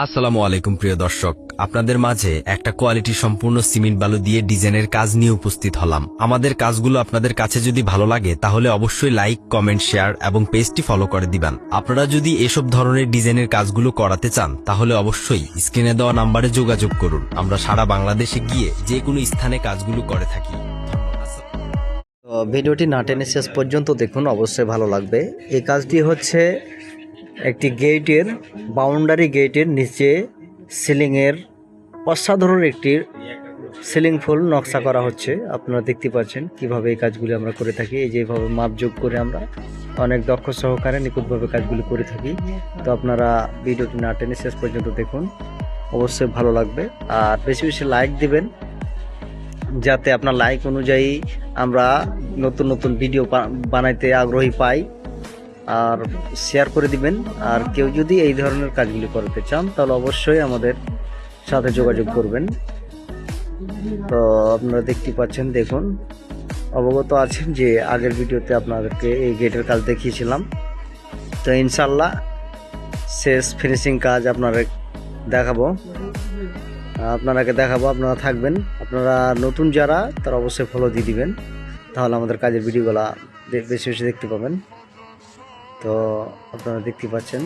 আসসালামু আলাইকুম প্রিয় দর্শক, আপনাদের মাঝে একটা কোয়ালিটি সম্পূর্ণ সিমেন্ট বালু দিয়ে ডিজাইনের কাজ নিয়ে উপস্থিত হলাম। আমাদের কাজগুলো আপনাদের কাছে যদি ভালো লাগে তাহলে অবশ্যই লাইক, কমেন্ট, শেয়ার এবং পেজটি ফলো করে দিবেন। আপনারা যদি এসব ধরনের ডিজাইনের কাজগুলো করাতে চান তাহলে অবশ্যই স্ক্রিনে দেওয়া নাম্বারে যোগাযোগ করুন। আমরা সারা বাংলাদেশে গিয়ে যে কোনো স্থানে কাজগুলো করে থাকি। তো ভিডিওটি না টেনে শেষ পর্যন্ত দেখুন, অবশ্যই ভালো লাগবে। এই কাজটি হচ্ছে একটি গেটের, বাউন্ডারি গেটের নিচে সিলিংয়ের অসাধারণ একটি সিলিং ফুল নকশা করা হচ্ছে। আপনারা দেখতে পাচ্ছেন কিভাবে এই কাজগুলি আমরা করে থাকি। এই যেভাবে মাপযোগ করে আমরা অনেক দক্ষ সহকারে নিখুঁতভাবে কাজগুলি করে থাকি। তো আপনারা ভিডিওটি না টেনে শেষ পর্যন্ত দেখুন, অবশ্যই ভালো লাগবে। আর বেশি বেশি লাইক দিবেন, যাতে আপনার লাইক অনুযায়ী আমরা নতুন নতুন ভিডিও বানাইতে আগ্রহী পাই। আর শেয়ার করে দিবেন। আর কেউ যদি এই ধরনের কাজগুলি করতে চান তাহলে অবশ্যই আমাদের সাথে যোগাযোগ করবেন। তো আপনারা দেখতে পাচ্ছেন, দেখুন, অবগত আছেন যে আগের ভিডিওতে আপনাদেরকে এই গেটের কাজ দেখিয়েছিলাম। তো ইনশাল্লাহ শেষ ফিনিশিং কাজ আপনারা দেখাবো, আপনারা থাকবেন। আপনারা নতুন যারা তারা অবশ্যই ফলো দিয়ে দিবেন, তাহলে আমাদের কাজের ভিডিওগুলো বেশি বেশি দেখতে পাবেন। তো আপনারা দেখতে পাচ্ছেন